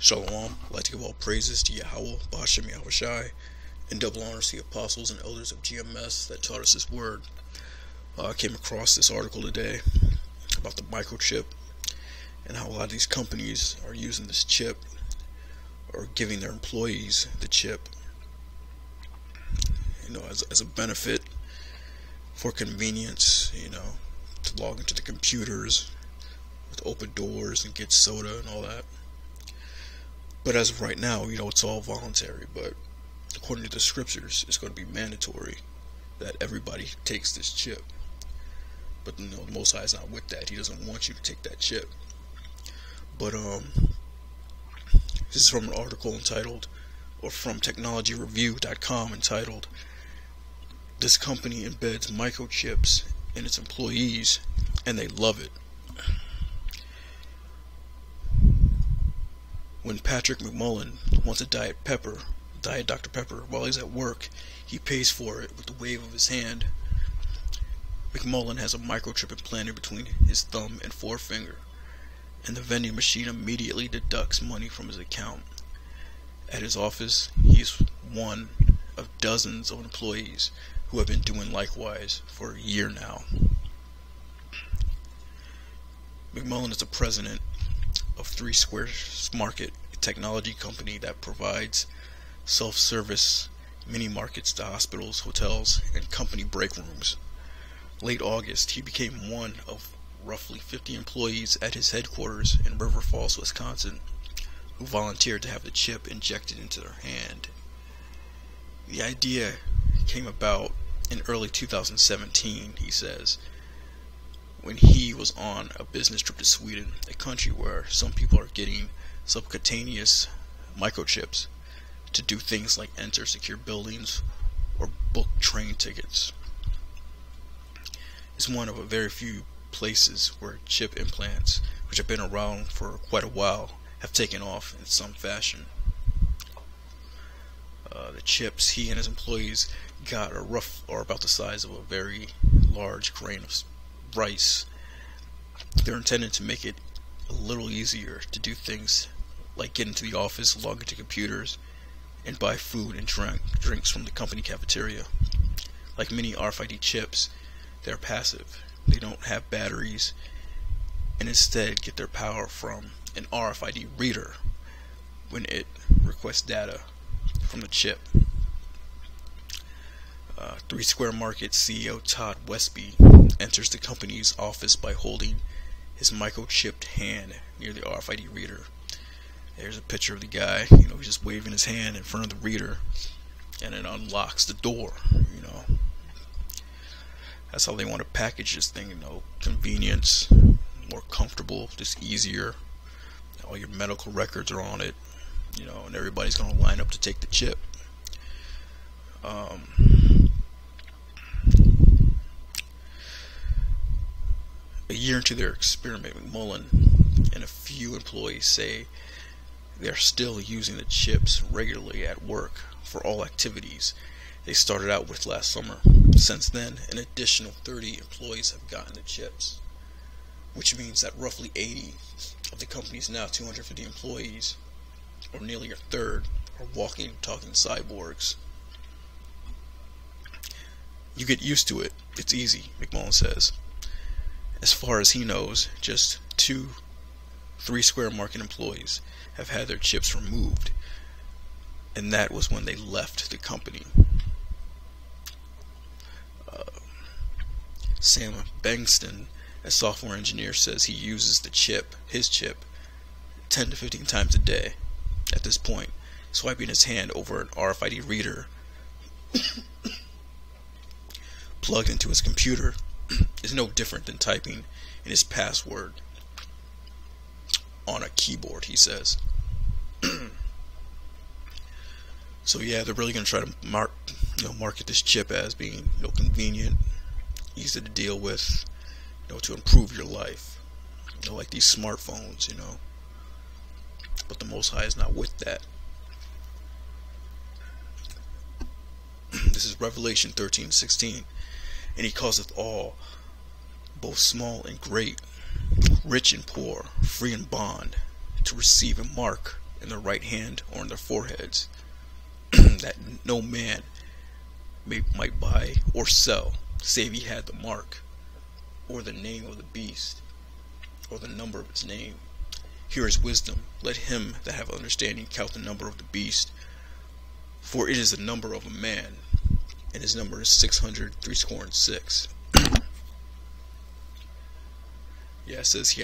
Shalom. I'd like to give all praises to Yahweh, Bashem Yahushai, and double honors to the apostles and elders of GMS that taught us this word. I came across this article today about the microchip and how a lot of these companies are using this chip or giving their employees the chip, as a benefit for convenience, to log into the computers with open doors and get soda and all that. But as of right now, it's all voluntary. But according to the scriptures, it's going to be mandatory that everybody takes this chip. But the Most High is not with that. He doesn't want you to take that chip. But this is from an article entitled, or from technologyreview.com, entitled, "This company embeds microchips in its employees, and they love it." When Patrick McMullen wants a Diet Dr. Pepper, while he's at work, he pays for it with the wave of his hand. McMullen has a microchip implanted between his thumb and forefinger, and the vending machine immediately deducts money from his account. At his office, he is one of dozens of employees who have been doing likewise for a year now. McMullen is the president of 3 Square Market, a technology company that provides self-service mini markets to hospitals, hotels, and company break rooms. Late August, he became one of roughly 50 employees at his headquarters in River Falls, Wisconsin, who volunteered to have the chip injected into their hand. The idea came about in early 2017, he says, when he was on a business trip to Sweden, a country where some people are getting subcutaneous microchips to do things like enter secure buildings or book train tickets. It's one of a very few places where chip implants, which have been around for quite a while, have taken off in some fashion. The chips he and his employees got are about the size of a very large grain of rice. They're intended to make it a little easier to do things like get into the office, log into computers, and buy food and drinks from the company cafeteria. Like many RFID chips, they're passive. They don't have batteries, and instead get their power from an RFID reader when it requests data from the chip. 3 Square Market CEO Todd Westby enters the company's office by holding his microchipped hand near the RFID reader. There's a picture of the guy, he's just waving his hand in front of the reader, and it unlocks the door. That's how they want to package this thing, convenience, more comfortable, just easier. All your medical records are on it, and everybody's going to line up to take the chip. A year into their experiment, McMullen and a few employees say they're still using the chips regularly at work for all activities they started out with last summer. Since then, an additional 30 employees have gotten the chips, which means that roughly 80 of the company's now 250 employees, or nearly a third, are walking, talking cyborgs. You get used to it. It's easy, McMullen says. As far as he knows, just 2 3 Square Market employees have had their chips removed, and that was when they left the company. Sam Bengston, a software engineer, says he uses his chip, 10 to 15 times a day at this point. Swiping his hand over an RFID reader plugged into his computer is no different than typing in his password on a keyboard, he says. So yeah, they're really going to try to market this chip as being convenient, easy to deal with, to improve your life, like these smartphones, But the Most High is not with that. This is Revelation 13:16, and he causeth all, both small and great, rich and poor, free and bond, to receive a mark in their right hand or in their foreheads, that no man might buy or sell, save he had the mark, or the name of the beast, or the number of its name. Here is wisdom. Let him that have understanding count the number of the beast, for it is the number of a man, and his number is 666. Yeah, it says he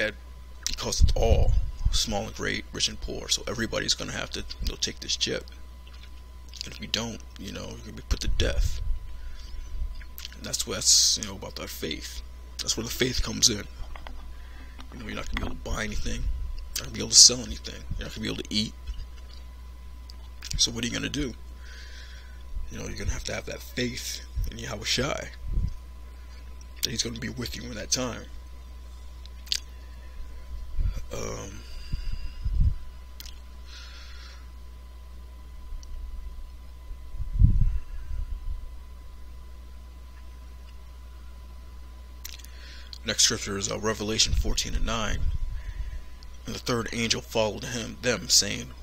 caused it all, small and great, rich and poor. So everybody's gonna have to take this chip. And if you don't, you're gonna be put to death. And that's about that faith. That's where the faith comes in. You're not gonna be able to buy anything. You're not gonna be able to sell anything. You're not gonna be able to eat. So what are you gonna do? You're gonna have to have that faith in Yahweh Shai, that he's gonna be with you in that time. Next scripture is Revelation 14:9. And the third angel followed them, saying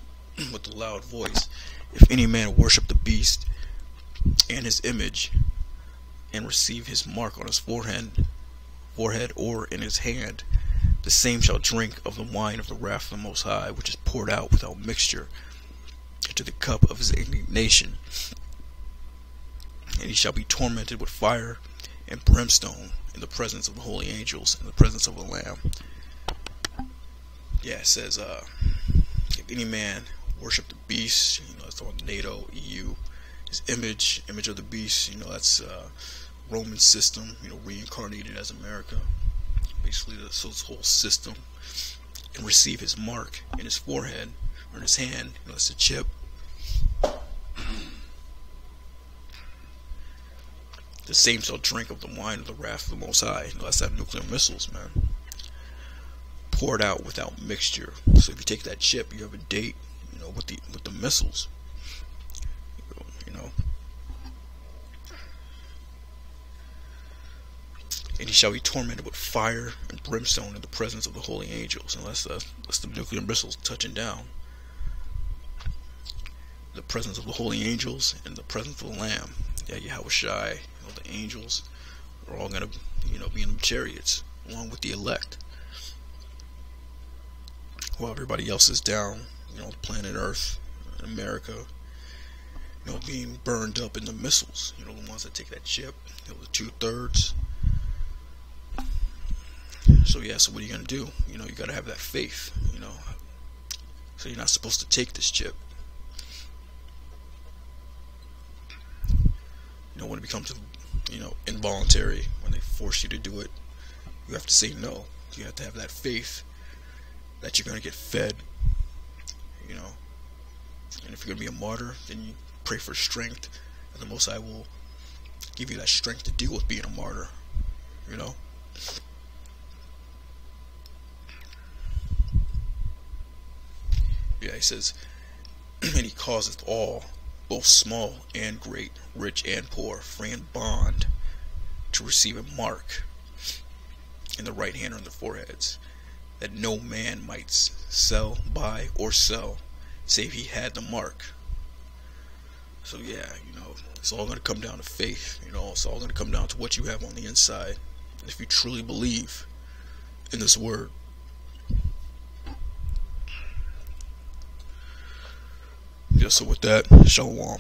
with a loud voice, if any man worship the beast and his image, and receive his mark on his forehead or in his hand, the same shall drink of the wine of the wrath of the Most High, which is poured out without mixture into the cup of his indignation. And he shall be tormented with fire and brimstone in the presence of the holy angels, in the presence of the Lamb. Yeah, it says, if any man worship the beast, that's on NATO, EU, his image of the beast, that's Roman system, reincarnated as America, basically this whole system, and receive his mark in his forehead or in his hand, that's a chip. The same shall drink of the wine of the wrath of the Most High. That's that nuclear missiles, man. Poured out without mixture. So if you take that chip, you have a date, with the missiles. And he shall be tormented with fire and brimstone in the presence of the holy angels. And that's the nuclear missiles touching down. The presence of the holy angels and the presence of the Lamb. Yeah, Yahweh Shai, the angels are all gonna, be in the chariots along with the elect, while everybody else is down, planet Earth, America, being burned up in the missiles. The ones that take that chip, the 2/3. So yeah, so what are you gonna do? You gotta have that faith. So you're not supposed to take this chip. When it becomes, involuntary, when they force you to do it, you have to say no. You have to have that faith that you're going to get fed, and if you're going to be a martyr, then you pray for strength, and the Most High will give you that strength to deal with being a martyr, Yeah, he says, and he causeth all, both small and great, rich and poor, free and bond, to receive a mark in the right hand or in their foreheads, that no man might buy or sell, save he had the mark. So yeah, it's all going to come down to faith. It's all going to come down to what you have on the inside, and if you truly believe in this word. Yeah, so with that, shalom.